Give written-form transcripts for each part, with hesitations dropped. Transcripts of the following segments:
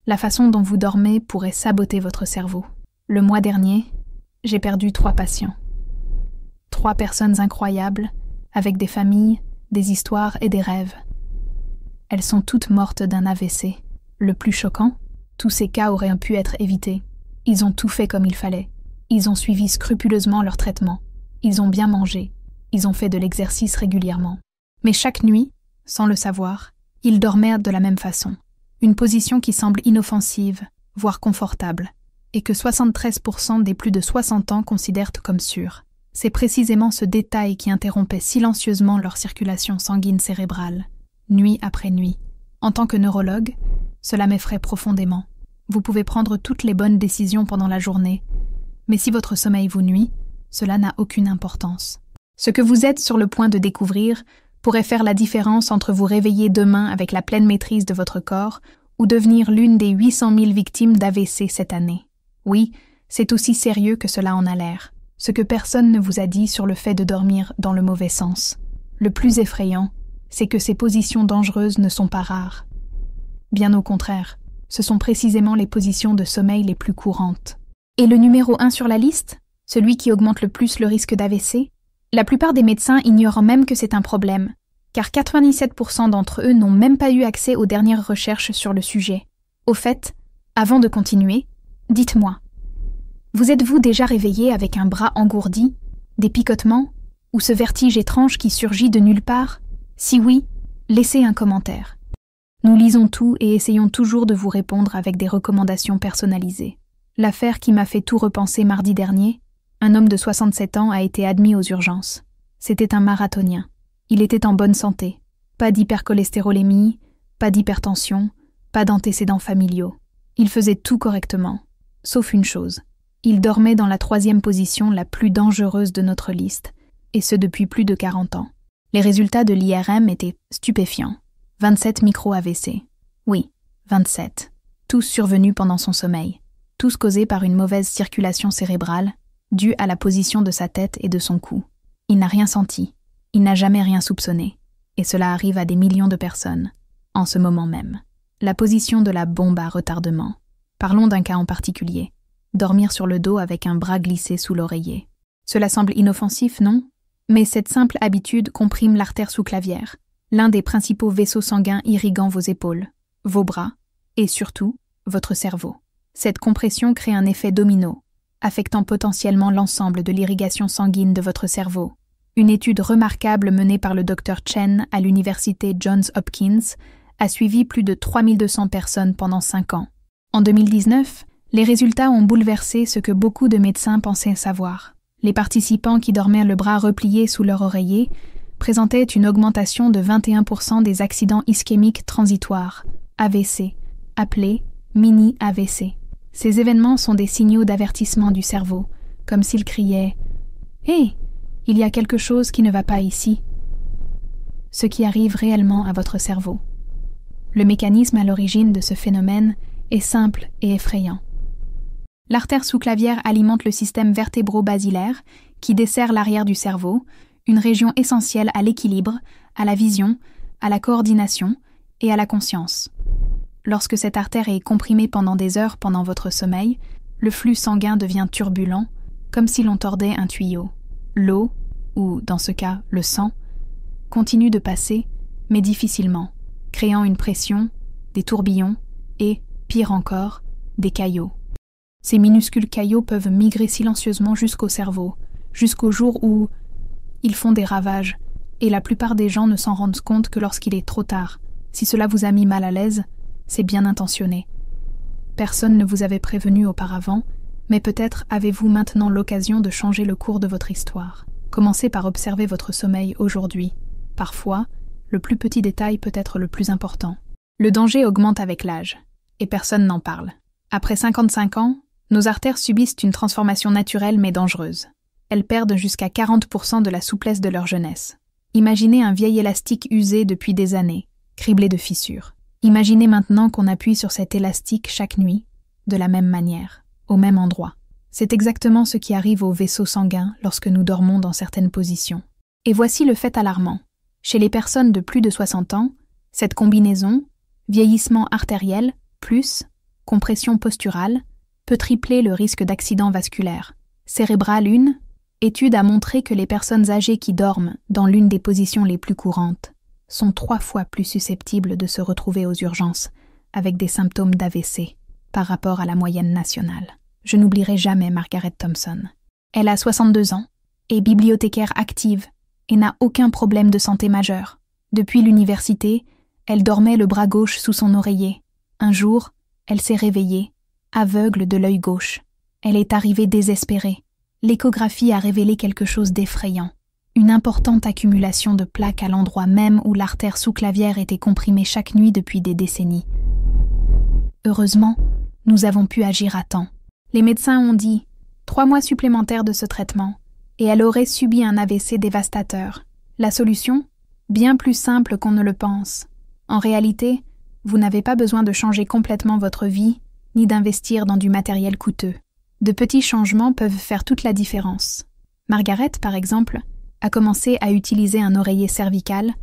La façon dont vous dormez pourrait saboter votre cerveau. Le mois dernier, j'ai perdu 3 patients. 3 personnes incroyables, avec des familles, des histoires et des rêves. Elles sont toutes mortes d'un AVC. Le plus choquant, tous ces cas auraient pu être évités. Ils ont tout fait comme il fallait. Ils ont suivi scrupuleusement leur traitement. Ils ont bien mangé. Ils ont fait de l'exercice régulièrement. Mais chaque nuit, sans le savoir, ils dormaient de la même façon. Une position qui semble inoffensive, voire confortable, et que 73% des plus de 60 ans considèrent comme sûre. C'est précisément ce détail qui interrompait silencieusement leur circulation sanguine cérébrale, nuit après nuit. En tant que neurologue, cela m'effraie profondément. Vous pouvez prendre toutes les bonnes décisions pendant la journée, mais si votre sommeil vous nuit, cela n'a aucune importance. Ce que vous êtes sur le point de découvrir pourrait faire la différence entre vous réveiller demain avec la pleine maîtrise de votre corps ou devenir l'une des 800 000 victimes d'AVC cette année. Oui, c'est aussi sérieux que cela en a l'air. Ce que personne ne vous a dit sur le fait de dormir dans le mauvais sens. Le plus effrayant, c'est que ces positions dangereuses ne sont pas rares. Bien au contraire, ce sont précisément les positions de sommeil les plus courantes. Et le numéro 1 sur la liste, celui qui augmente le plus le risque d'AVC, la plupart des médecins ignorent même que c'est un problème, car 97% d'entre eux n'ont même pas eu accès aux dernières recherches sur le sujet. Au fait, avant de continuer, dites-moi, vous êtes-vous déjà réveillé avec un bras engourdi, des picotements, ou ce vertige étrange qui surgit de nulle part? Si oui, laissez un commentaire. Nous lisons tout et essayons toujours de vous répondre avec des recommandations personnalisées. L'affaire qui m'a fait tout repenser mardi dernier, un homme de 67 ans a été admis aux urgences. C'était un marathonien. Il était en bonne santé. Pas d'hypercholestérolémie, pas d'hypertension, pas d'antécédents familiaux. Il faisait tout correctement, sauf une chose. Il dormait dans la 3e position la plus dangereuse de notre liste, et ce depuis plus de 40 ans. Les résultats de l'IRM étaient stupéfiants. 27 micro-AVC. Oui, 27. Tous survenus pendant son sommeil. Tous causés par une mauvaise circulation cérébrale, due à la position de sa tête et de son cou. Il n'a rien senti. Il n'a jamais rien soupçonné. Et cela arrive à des millions de personnes, en ce moment même. La position de la bombe à retardement. Parlons d'un cas en particulier. Dormir sur le dos avec un bras glissé sous l'oreiller. Cela semble inoffensif, non? Mais cette simple habitude comprime l'artère sous-clavière, l'un des principaux vaisseaux sanguins irriguant vos épaules, vos bras, et surtout, votre cerveau. Cette compression crée un effet domino, affectant potentiellement l'ensemble de l'irrigation sanguine de votre cerveau. Une étude remarquable menée par le Dr Chen à l'université Johns Hopkins a suivi plus de 3200 personnes pendant 5 ans. En 2019, les résultats ont bouleversé ce que beaucoup de médecins pensaient savoir. Les participants qui dormaient le bras replié sous leur oreiller présentaient une augmentation de 21% des accidents ischémiques transitoires, AVC, appelés mini-AVC. Ces événements sont des signaux d'avertissement du cerveau, comme s'il criait « Hé, il y a quelque chose qui ne va pas ici », ce qui arrive réellement à votre cerveau. Le mécanisme à l'origine de ce phénomène est simple et effrayant. L'artère sous-clavière alimente le système vertébro-basilaire qui dessert l'arrière du cerveau, une région essentielle à l'équilibre, à la vision, à la coordination et à la conscience. Lorsque cette artère est comprimée pendant des heures pendant votre sommeil, le flux sanguin devient turbulent, comme si l'on tordait un tuyau. L'eau, ou dans ce cas le sang, continue de passer, mais difficilement, créant une pression, des tourbillons et, pire encore, des caillots. Ces minuscules caillots peuvent migrer silencieusement jusqu'au cerveau, jusqu'au jour où ils font des ravages, et la plupart des gens ne s'en rendent compte que lorsqu'il est trop tard. Si cela vous a mis mal à l'aise, c'est bien intentionné. Personne ne vous avait prévenu auparavant, mais peut-être avez-vous maintenant l'occasion de changer le cours de votre histoire. Commencez par observer votre sommeil aujourd'hui. Parfois, le plus petit détail peut être le plus important. Le danger augmente avec l'âge, et personne n'en parle. Après 55 ans, nos artères subissent une transformation naturelle mais dangereuse. Elles perdent jusqu'à 40% de la souplesse de leur jeunesse. Imaginez un vieil élastique usé depuis des années, criblé de fissures. Imaginez maintenant qu'on appuie sur cet élastique chaque nuit, de la même manière, au même endroit. C'est exactement ce qui arrive aux vaisseaux sanguins lorsque nous dormons dans certaines positions. Et voici le fait alarmant. Chez les personnes de plus de 60 ans, cette combinaison, vieillissement artériel plus compression posturale, peut tripler le risque d'accident vasculaire. Cérébral 1, étude a montré que les personnes âgées qui dorment dans l'une des positions les plus courantes sont 3 fois plus susceptibles de se retrouver aux urgences avec des symptômes d'AVC par rapport à la moyenne nationale. Je n'oublierai jamais Margaret Thompson. Elle a 62 ans, est bibliothécaire active et n'a aucun problème de santé majeur. Depuis l'université, elle dormait le bras gauche sous son oreiller. Un jour, elle s'est réveillée, aveugle de l'œil gauche. Elle est arrivée désespérée. L'échographie a révélé quelque chose d'effrayant. Une importante accumulation de plaques à l'endroit même où l'artère sous-clavière était comprimée chaque nuit depuis des décennies. Heureusement, nous avons pu agir à temps. Les médecins ont dit 3 mois supplémentaires de ce traitement et elle aurait subi un AVC dévastateur. La solution? Bien plus simple qu'on ne le pense. En réalité, vous n'avez pas besoin de changer complètement votre vie ni d'investir dans du matériel coûteux. De petits changements peuvent faire toute la différence. Margaret, par exemple, a commencé à utiliser un oreiller cervical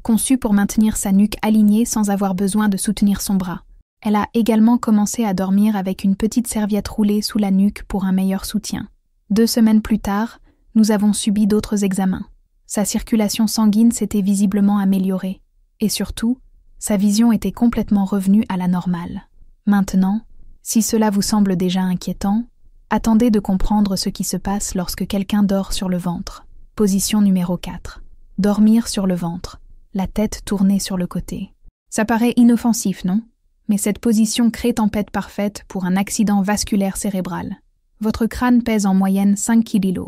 conçu pour maintenir sa nuque alignée sans avoir besoin de soutenir son bras. Elle a également commencé à dormir avec une petite serviette roulée sous la nuque pour un meilleur soutien. 2 semaines plus tard, nous avons subi d'autres examens. Sa circulation sanguine s'était visiblement améliorée. Et surtout, sa vision était complètement revenue à la normale. Maintenant, si cela vous semble déjà inquiétant, attendez de comprendre ce qui se passe lorsque quelqu'un dort sur le ventre. Position numéro 4. Dormir sur le ventre, la tête tournée sur le côté. Ça paraît inoffensif, non? Mais cette position crée tempête parfaite pour un accident vasculaire cérébral. Votre crâne pèse en moyenne 5 kg.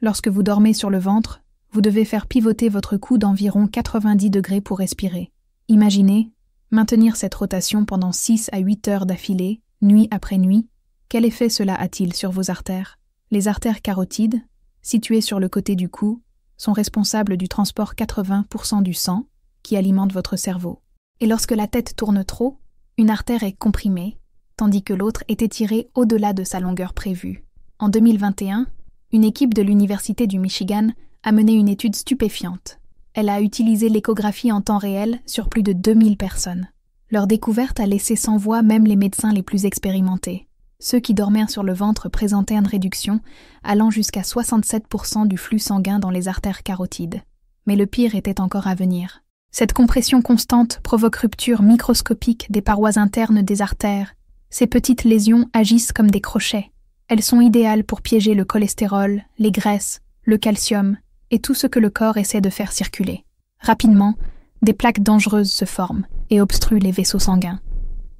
Lorsque vous dormez sur le ventre, vous devez faire pivoter votre cou d'environ 90 degrés pour respirer. Imaginez, maintenir cette rotation pendant 6 à 8 heures d'affilée, nuit après nuit. Quel effet cela a-t-il sur vos artères? Les artères carotides, situées sur le côté du cou, sont responsables du transport 80% du sang qui alimente votre cerveau. Et lorsque la tête tourne trop, une artère est comprimée, tandis que l'autre est étirée au-delà de sa longueur prévue. En 2021, une équipe de l'Université du Michigan a mené une étude stupéfiante. Elle a utilisé l'échographie en temps réel sur plus de 2000 personnes. Leur découverte a laissé sans voix même les médecins les plus expérimentés. Ceux qui dormaient sur le ventre présentaient une réduction allant jusqu'à 67% du flux sanguin dans les artères carotides. Mais le pire était encore à venir. Cette compression constante provoque rupture microscopique des parois internes des artères. Ces petites lésions agissent comme des crochets. Elles sont idéales pour piéger le cholestérol, les graisses, le calcium et tout ce que le corps essaie de faire circuler. Rapidement, des plaques dangereuses se forment et obstruent les vaisseaux sanguins.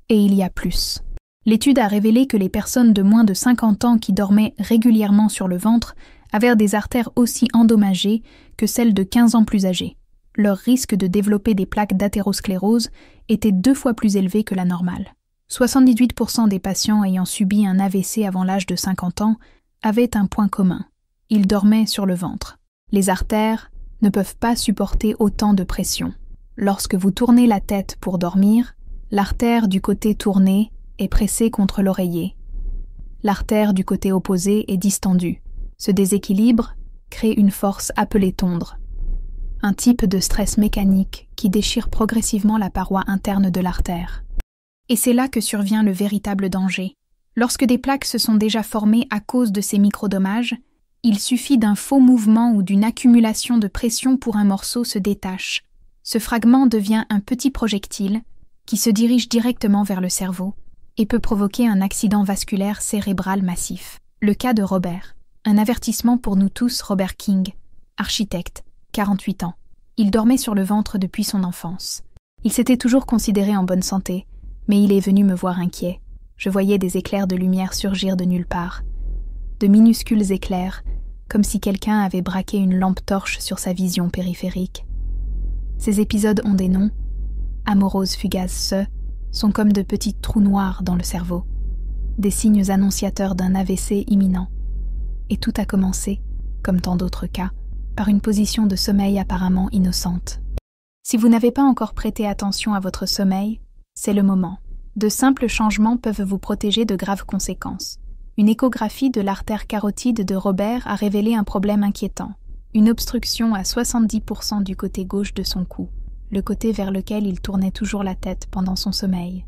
Et il y a plus. L'étude a révélé que les personnes de moins de 50 ans qui dormaient régulièrement sur le ventre avaient des artères aussi endommagées que celles de 15 ans plus âgées. Leur risque de développer des plaques d'athérosclérose était 2 fois plus élevé que la normale. 78% des patients ayant subi un AVC avant l'âge de 50 ans avaient un point commun. Ils dormaient sur le ventre. Les artères ne peuvent pas supporter autant de pression. Lorsque vous tournez la tête pour dormir, l'artère du côté tourné est pressée contre l'oreiller. L'artère du côté opposé est distendue. Ce déséquilibre crée une force appelée tondre. Un type de stress mécanique qui déchire progressivement la paroi interne de l'artère. Et c'est là que survient le véritable danger. Lorsque des plaques se sont déjà formées à cause de ces microdommages, il suffit d'un faux mouvement ou d'une accumulation de pression pour un morceau se détache. Ce fragment devient un petit projectile qui se dirige directement vers le cerveau et peut provoquer un accident vasculaire cérébral massif. Le cas de Robert. Un avertissement pour nous tous, Robert King, architecte, 48 ans. Il dormait sur le ventre depuis son enfance. Il s'était toujours considéré en bonne santé, mais il est venu me voir inquiet. Je voyais des éclairs de lumière surgir de nulle part. De minuscules éclairs, comme si quelqu'un avait braqué une lampe torche sur sa vision périphérique. Ces épisodes ont des noms. Amorose fugace, sont comme de petits trous noirs dans le cerveau, des signes annonciateurs d'un AVC imminent. Et tout a commencé, comme tant d'autres cas, par une position de sommeil apparemment innocente. Si vous n'avez pas encore prêté attention à votre sommeil, c'est le moment. De simples changements peuvent vous protéger de graves conséquences. Une échographie de l'artère carotide de Robert a révélé un problème inquiétant. Une obstruction à 70% du côté gauche de son cou, le côté vers lequel il tournait toujours la tête pendant son sommeil.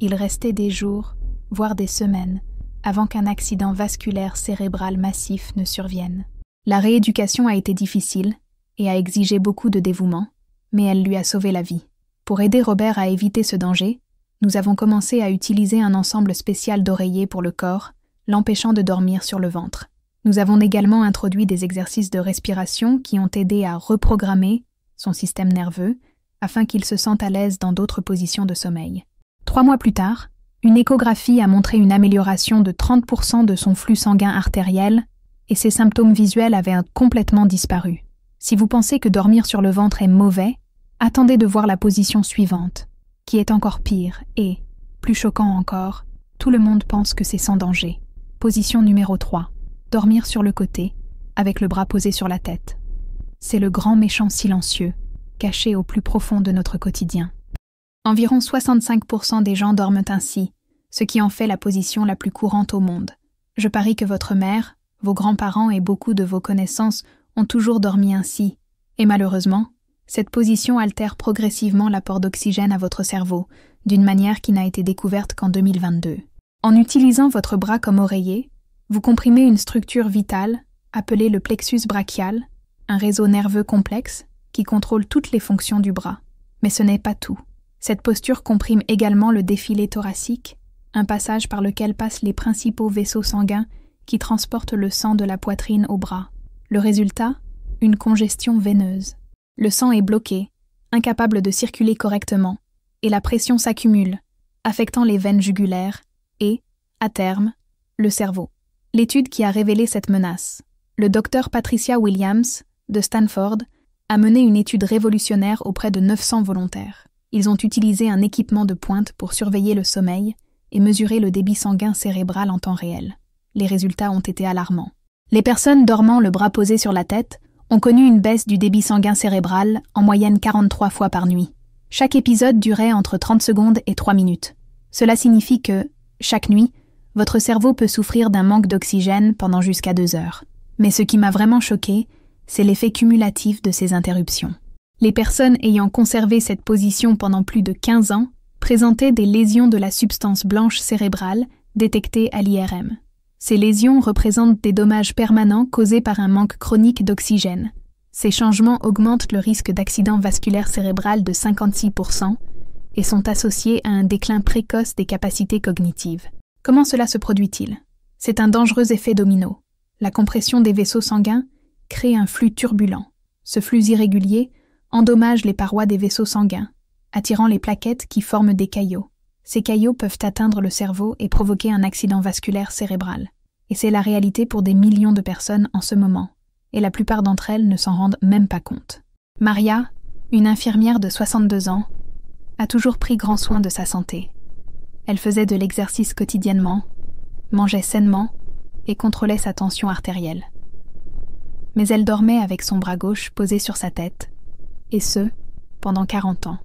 Il restait des jours, voire des semaines, avant qu'un accident vasculaire cérébral massif ne survienne. La rééducation a été difficile et a exigé beaucoup de dévouement, mais elle lui a sauvé la vie. Pour aider Robert à éviter ce danger, nous avons commencé à utiliser un ensemble spécial d'oreillers pour le corps, l'empêchant de dormir sur le ventre. Nous avons également introduit des exercices de respiration qui ont aidé à reprogrammer son système nerveux afin qu'il se sente à l'aise dans d'autres positions de sommeil. 3 mois plus tard, une échographie a montré une amélioration de 30% de son flux sanguin artériel et ses symptômes visuels avaient complètement disparu. Si vous pensez que dormir sur le ventre est mauvais, attendez de voir la position suivante, qui est encore pire et, plus choquant encore, tout le monde pense que c'est sans danger. Position numéro 3. Dormir sur le côté, avec le bras posé sur la tête. C'est le grand méchant silencieux, caché au plus profond de notre quotidien. Environ 65% des gens dorment ainsi, ce qui en fait la position la plus courante au monde. Je parie que votre mère, vos grands-parents et beaucoup de vos connaissances ont toujours dormi ainsi, et malheureusement, cette position altère progressivement l'apport d'oxygène à votre cerveau, d'une manière qui n'a été découverte qu'en 2022. En utilisant votre bras comme oreiller, vous comprimez une structure vitale, appelée le plexus brachial, un réseau nerveux complexe qui contrôle toutes les fonctions du bras. Mais ce n'est pas tout. Cette posture comprime également le défilé thoracique, un passage par lequel passent les principaux vaisseaux sanguins qui transportent le sang de la poitrine au bras. Le résultat ? Une congestion veineuse. Le sang est bloqué, incapable de circuler correctement, et la pression s'accumule, affectant les veines jugulaires et, à terme, le cerveau. L'étude qui a révélé cette menace, le docteur Patricia Williams, de Stanford, a mené une étude révolutionnaire auprès de 900 volontaires. Ils ont utilisé un équipement de pointe pour surveiller le sommeil et mesurer le débit sanguin cérébral en temps réel. Les résultats ont été alarmants. Les personnes dormant le bras posé sur la tête ont connu une baisse du débit sanguin cérébral en moyenne 43 fois par nuit. Chaque épisode durait entre 30 secondes et 3 minutes. Cela signifie que, chaque nuit, votre cerveau peut souffrir d'un manque d'oxygène pendant jusqu'à 2 heures. Mais ce qui m'a vraiment choqué, c'est l'effet cumulatif de ces interruptions. Les personnes ayant conservé cette position pendant plus de 15 ans présentaient des lésions de la substance blanche cérébrale détectées à l'IRM. Ces lésions représentent des dommages permanents causés par un manque chronique d'oxygène. Ces changements augmentent le risque d'accident vasculaire cérébral de 56% et sont associés à un déclin précoce des capacités cognitives. Comment cela se produit-il ? C'est un dangereux effet domino. La compression des vaisseaux sanguins crée un flux turbulent. Ce flux irrégulier endommage les parois des vaisseaux sanguins, attirant les plaquettes qui forment des caillots. Ces caillots peuvent atteindre le cerveau et provoquer un accident vasculaire cérébral. Et c'est la réalité pour des millions de personnes en ce moment, et la plupart d'entre elles ne s'en rendent même pas compte. Maria, une infirmière de 62 ans, a toujours pris grand soin de sa santé. Elle faisait de l'exercice quotidiennement, mangeait sainement et contrôlait sa tension artérielle. Mais elle dormait avec son bras gauche posé sur sa tête, et ce, pendant 40 ans.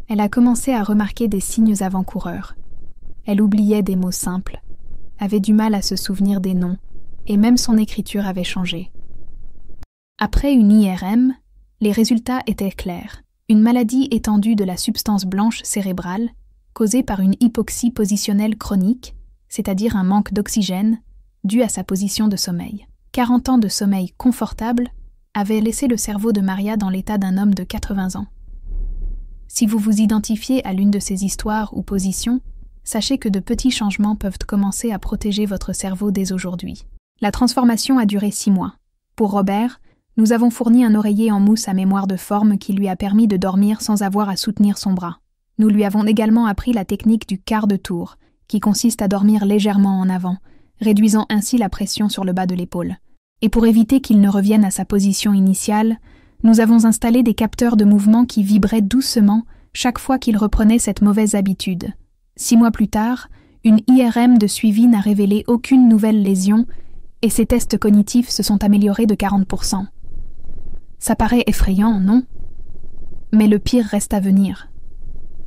Elle a commencé à remarquer des signes avant-coureurs. Elle oubliait des mots simples, avait du mal à se souvenir des noms, et même son écriture avait changé. Après une IRM, les résultats étaient clairs. Une maladie étendue de la substance blanche cérébrale, causée par une hypoxie positionnelle chronique, c'est-à-dire un manque d'oxygène, dû à sa position de sommeil. 40 ans de sommeil confortable avaient laissé le cerveau de Maria dans l'état d'un homme de 80 ans. Si vous vous identifiez à l'une de ces histoires ou positions, sachez que de petits changements peuvent commencer à protéger votre cerveau dès aujourd'hui. La transformation a duré 6 mois. Pour Robert, nous avons fourni un oreiller en mousse à mémoire de forme qui lui a permis de dormir sans avoir à soutenir son bras. Nous lui avons également appris la technique du quart de tour, qui consiste à dormir légèrement en avant, réduisant ainsi la pression sur le bas de l'épaule. Et pour éviter qu'il ne revienne à sa position initiale, nous avons installé des capteurs de mouvement qui vibraient doucement chaque fois qu'il reprenait cette mauvaise habitude. 6 mois plus tard, une IRM de suivi n'a révélé aucune nouvelle lésion et ses tests cognitifs se sont améliorés de 40%. Ça paraît effrayant, non ? Mais le pire reste à venir.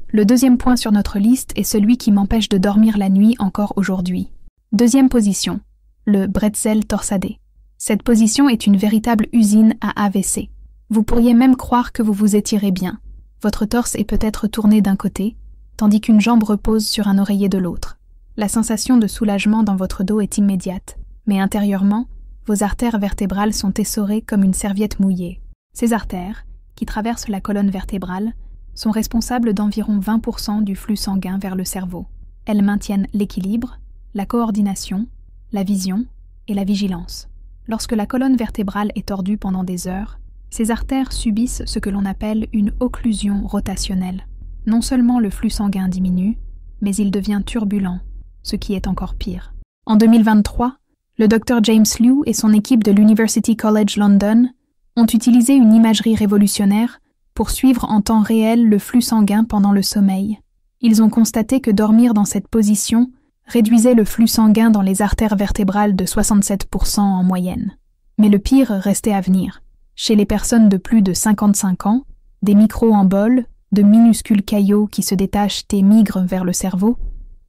Le deuxième point sur notre liste est celui qui m'empêche de dormir la nuit encore aujourd'hui. Deuxième position, le bretzel torsadé. Cette position est une véritable usine à AVC. Vous pourriez même croire que vous vous étirez bien. Votre torse est peut-être tourné d'un côté, tandis qu'une jambe repose sur un oreiller de l'autre. La sensation de soulagement dans votre dos est immédiate, mais intérieurement, vos artères vertébrales sont essorées comme une serviette mouillée. Ces artères, qui traversent la colonne vertébrale, sont responsables d'environ 20% du flux sanguin vers le cerveau. Elles maintiennent l'équilibre, la coordination, la vision et la vigilance. Lorsque la colonne vertébrale est tordue pendant des heures, ces artères subissent ce que l'on appelle une occlusion rotationnelle. Non seulement le flux sanguin diminue, mais il devient turbulent, ce qui est encore pire. En 2023, le Dr James Liu et son équipe de l'University College London ont utilisé une imagerie révolutionnaire pour suivre en temps réel le flux sanguin pendant le sommeil. Ils ont constaté que dormir dans cette position réduisait le flux sanguin dans les artères vertébrales de 67% en moyenne. Mais le pire restait à venir. Chez les personnes de plus de 55 ans, des micro-emboles, de minuscules caillots qui se détachent et migrent vers le cerveau,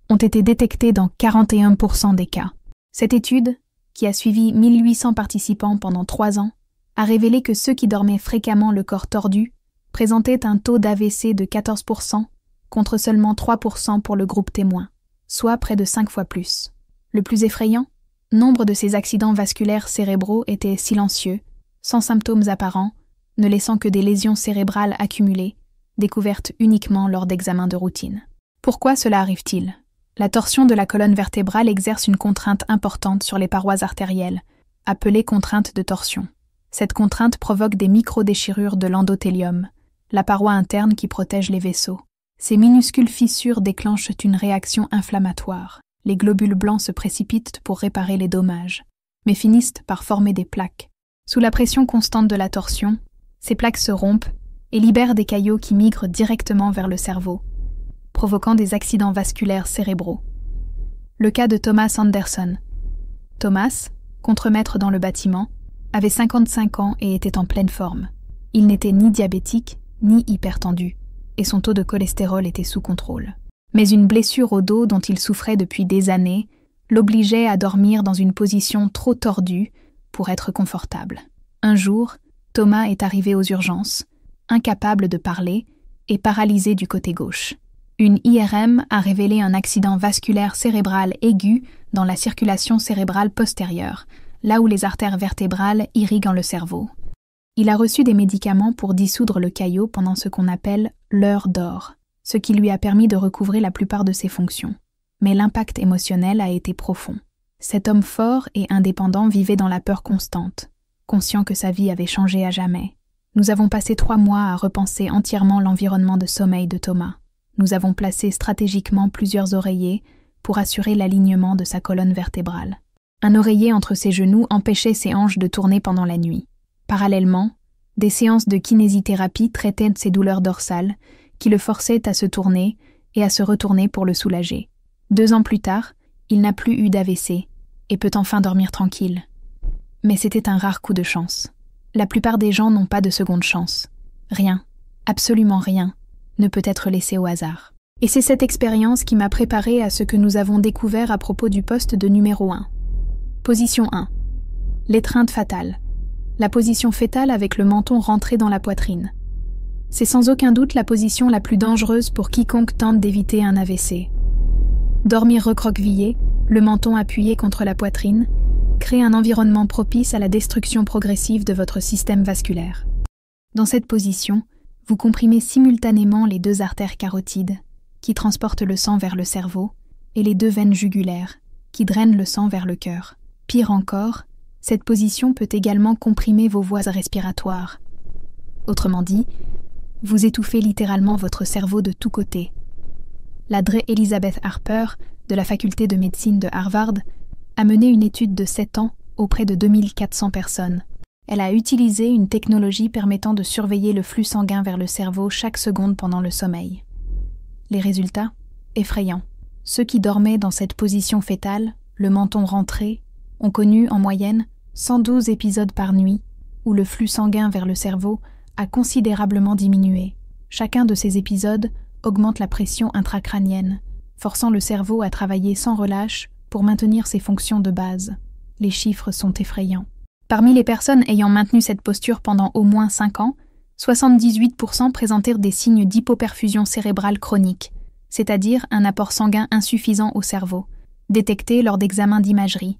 ont été détectés dans 41% des cas. Cette étude, qui a suivi 1800 participants pendant 3 ans, a révélé que ceux qui dormaient fréquemment le corps tordu présentaient un taux d'AVC de 14% contre seulement 3% pour le groupe témoin, soit près de 5 fois plus. Le plus effrayant, nombre de ces accidents vasculaires cérébraux étaient silencieux, sans symptômes apparents, ne laissant que des lésions cérébrales accumulées, découvertes uniquement lors d'examens de routine. Pourquoi cela arrive-t-il ? La torsion de la colonne vertébrale exerce une contrainte importante sur les parois artérielles, appelée contrainte de torsion. Cette contrainte provoque des micro-déchirures de l'endothélium, la paroi interne qui protège les vaisseaux. Ces minuscules fissures déclenchent une réaction inflammatoire. Les globules blancs se précipitent pour réparer les dommages, mais finissent par former des plaques. Sous la pression constante de la torsion, ces plaques se rompent et libèrent des caillots qui migrent directement vers le cerveau, provoquant des accidents vasculaires cérébraux. Le cas de Thomas Anderson. Thomas, contremaître dans le bâtiment, avait 55 ans et était en pleine forme. Il n'était ni diabétique, ni hypertendu, et son taux de cholestérol était sous contrôle. Mais une blessure au dos dont il souffrait depuis des années l'obligeait à dormir dans une position trop tordue pour être confortable. Un jour, Thomas est arrivé aux urgences, incapable de parler et paralysé du côté gauche. Une IRM a révélé un accident vasculaire cérébral aigu dans la circulation cérébrale postérieure, là où les artères vertébrales irriguent le cerveau. Il a reçu des médicaments pour dissoudre le caillot pendant ce qu'on appelle l'heure d'or, ce qui lui a permis de recouvrer la plupart de ses fonctions. Mais l'impact émotionnel a été profond. Cet homme fort et indépendant vivait dans la peur constante, conscient que sa vie avait changé à jamais. Nous avons passé 3 mois à repenser entièrement l'environnement de sommeil de Thomas. Nous avons placé stratégiquement plusieurs oreillers pour assurer l'alignement de sa colonne vertébrale. Un oreiller entre ses genoux empêchait ses hanches de tourner pendant la nuit. Parallèlement, des séances de kinésithérapie traitaient de ses douleurs dorsales qui le forçaient à se tourner et à se retourner pour le soulager. 2 ans plus tard, il n'a plus eu d'AVC et peut enfin dormir tranquille. Mais c'était un rare coup de chance. La plupart des gens n'ont pas de seconde chance. Rien, absolument rien, ne peut être laissé au hasard. Et c'est cette expérience qui m'a préparé à ce que nous avons découvert à propos du poste de numéro 1. Position 1. L'étreinte fatale. La position fétale avec le menton rentré dans la poitrine. C'est sans aucun doute la position la plus dangereuse pour quiconque tente d'éviter un AVC. Dormir recroquevillé, le menton appuyé contre la poitrine, crée un environnement propice à la destruction progressive de votre système vasculaire. Dans cette position, vous comprimez simultanément les 2 artères carotides, qui transportent le sang vers le cerveau, et les 2 veines jugulaires, qui drainent le sang vers le cœur. Pire encore, cette position peut également comprimer vos voies respiratoires. Autrement dit, vous étouffez littéralement votre cerveau de tous côtés. La Dre Elizabeth Harper, de la faculté de médecine de Harvard, a mené une étude de 7 ans auprès de 2400 personnes. Elle a utilisé une technologie permettant de surveiller le flux sanguin vers le cerveau chaque seconde pendant le sommeil. Les résultats ? Effrayants. Ceux qui dormaient dans cette position fétale, le menton rentré, ont connu en moyenne 112 épisodes par nuit où le flux sanguin vers le cerveau a considérablement diminué. Chacun de ces épisodes augmente la pression intracrânienne, forçant le cerveau à travailler sans relâche pour maintenir ses fonctions de base. Les chiffres sont effrayants. Parmi les personnes ayant maintenu cette posture pendant au moins 5 ans, 78% présentèrent des signes d'hypoperfusion cérébrale chronique, c'est-à-dire un apport sanguin insuffisant au cerveau, détecté lors d'examens d'imagerie.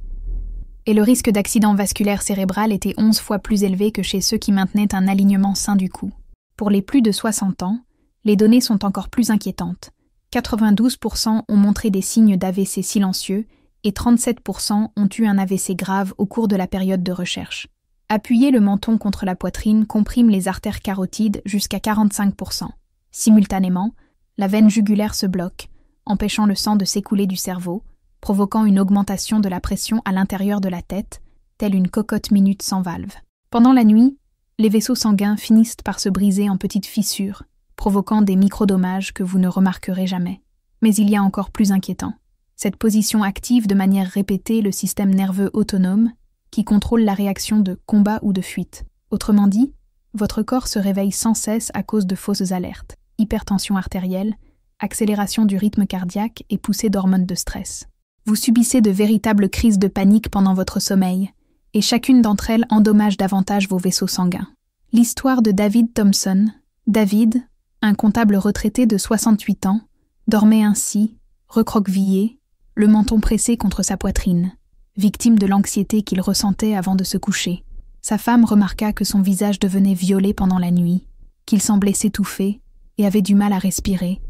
Et le risque d'accident vasculaire cérébral était 11 fois plus élevé que chez ceux qui maintenaient un alignement sain du cou. Pour les plus de 60 ans, les données sont encore plus inquiétantes. 92% ont montré des signes d'AVC silencieux et 37% ont eu un AVC grave au cours de la période de recherche. Appuyer le menton contre la poitrine comprime les artères carotides jusqu'à 45%. Simultanément, la veine jugulaire se bloque, empêchant le sang de s'écouler du cerveau, provoquant une augmentation de la pression à l'intérieur de la tête, telle une cocotte minute sans valve. Pendant la nuit, les vaisseaux sanguins finissent par se briser en petites fissures, provoquant des microdommages que vous ne remarquerez jamais. Mais il y a encore plus inquiétant. Cette position active de manière répétée le système nerveux autonome qui contrôle la réaction de combat ou de fuite. Autrement dit, votre corps se réveille sans cesse à cause de fausses alertes, hypertension artérielle, accélération du rythme cardiaque et poussée d'hormones de stress. Vous subissez de véritables crises de panique pendant votre sommeil, et chacune d'entre elles endommage davantage vos vaisseaux sanguins. L'histoire de David Thompson. David, un comptable retraité de 68 ans, dormait ainsi, recroquevillé, le menton pressé contre sa poitrine, victime de l'anxiété qu'il ressentait avant de se coucher. Sa femme remarqua que son visage devenait violet pendant la nuit, qu'il semblait s'étouffer et avait du mal à respirer,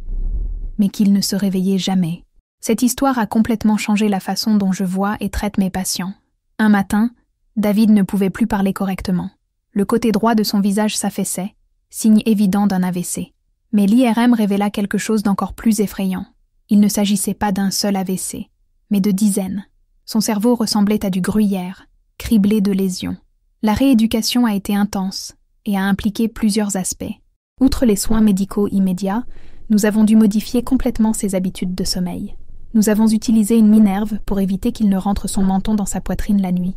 mais qu'il ne se réveillait jamais. Cette histoire a complètement changé la façon dont je vois et traite mes patients. Un matin, David ne pouvait plus parler correctement. Le côté droit de son visage s'affaissait, signe évident d'un AVC. Mais l'IRM révéla quelque chose d'encore plus effrayant. Il ne s'agissait pas d'un seul AVC, mais de dizaines. Son cerveau ressemblait à du gruyère, criblé de lésions. La rééducation a été intense et a impliqué plusieurs aspects. Outre les soins médicaux immédiats, nous avons dû modifier complètement ses habitudes de sommeil. Nous avons utilisé une minerve pour éviter qu'il ne rentre son menton dans sa poitrine la nuit.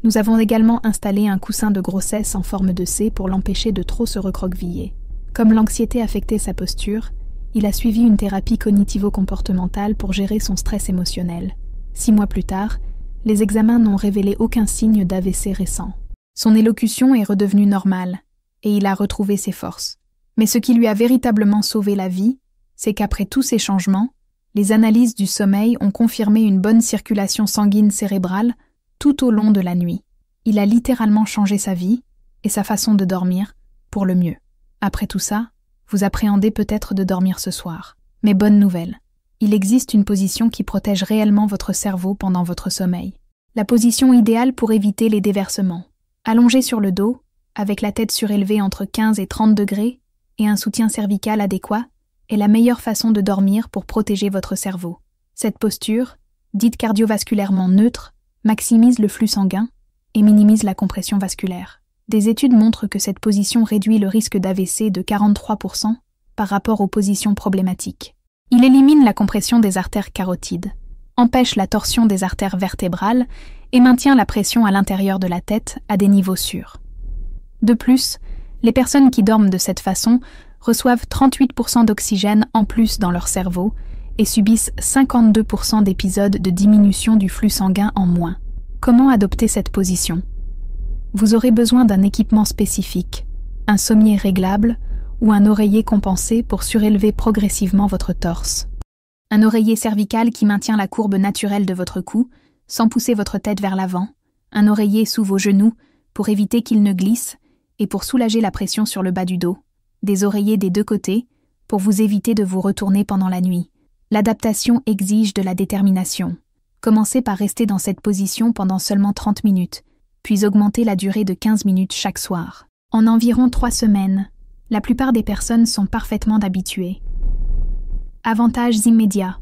Nous avons également installé un coussin de grossesse en forme de C pour l'empêcher de trop se recroqueviller. Comme l'anxiété affectait sa posture, il a suivi une thérapie cognitivo-comportementale pour gérer son stress émotionnel. 6 mois plus tard, les examens n'ont révélé aucun signe d'AVC récent. Son élocution est redevenue normale, et il a retrouvé ses forces. Mais ce qui lui a véritablement sauvé la vie, c'est qu'après tous ces changements, les analyses du sommeil ont confirmé une bonne circulation sanguine cérébrale tout au long de la nuit. Il a littéralement changé sa vie et sa façon de dormir pour le mieux. Après tout ça, vous appréhendez peut-être de dormir ce soir. Mais bonne nouvelle, il existe une position qui protège réellement votre cerveau pendant votre sommeil. La position idéale pour éviter les déversements. Allongé sur le dos, avec la tête surélevée entre 15 et 30 degrés et un soutien cervical adéquat, est la meilleure façon de dormir pour protéger votre cerveau. Cette posture, dite cardiovasculairement neutre, maximise le flux sanguin et minimise la compression vasculaire. Des études montrent que cette position réduit le risque d'AVC de 43% par rapport aux positions problématiques. Il élimine la compression des artères carotides, empêche la torsion des artères vertébrales et maintient la pression à l'intérieur de la tête à des niveaux sûrs. De plus, les personnes qui dorment de cette façon reçoivent 38% d'oxygène en plus dans leur cerveau et subissent 52% d'épisodes de diminution du flux sanguin en moins. Comment adopter cette position ? Vous aurez besoin d'un équipement spécifique, un sommier réglable ou un oreiller compensé pour surélever progressivement votre torse. Un oreiller cervical qui maintient la courbe naturelle de votre cou, sans pousser votre tête vers l'avant, un oreiller sous vos genoux pour éviter qu'il ne glisse et pour soulager la pression sur le bas du dos, des oreillers des deux côtés pour vous éviter de vous retourner pendant la nuit. L'adaptation exige de la détermination. Commencez par rester dans cette position pendant seulement 30 minutes, puis augmentez la durée de 15 minutes chaque soir. En environ 3 semaines, la plupart des personnes sont parfaitement habituées. Avantages immédiats.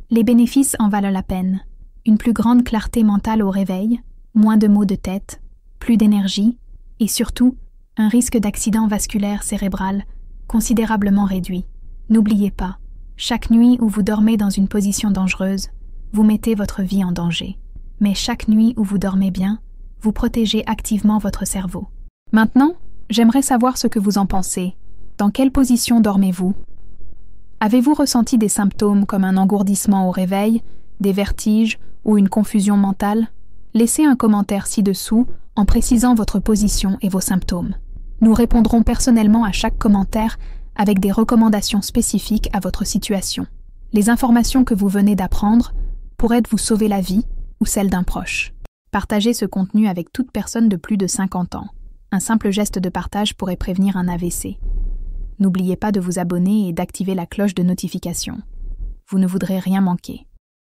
Les bénéfices en valent la peine. Une plus grande clarté mentale au réveil, moins de maux de tête, plus d'énergie et surtout, un risque d'accident vasculaire cérébral considérablement réduit. N'oubliez pas, chaque nuit où vous dormez dans une position dangereuse, vous mettez votre vie en danger. Mais chaque nuit où vous dormez bien, vous protégez activement votre cerveau. Maintenant, j'aimerais savoir ce que vous en pensez. Dans quelle position dormez-vous ? Avez-vous ressenti des symptômes comme un engourdissement au réveil, des vertiges ou une confusion mentale ? Laissez un commentaire ci-dessous en précisant votre position et vos symptômes. Nous répondrons personnellement à chaque commentaire avec des recommandations spécifiques à votre situation. Les informations que vous venez d'apprendre pourraient vous sauver la vie ou celle d'un proche. Partagez ce contenu avec toute personne de plus de 50 ans. Un simple geste de partage pourrait prévenir un AVC. N'oubliez pas de vous abonner et d'activer la cloche de notification. Vous ne voudrez rien manquer.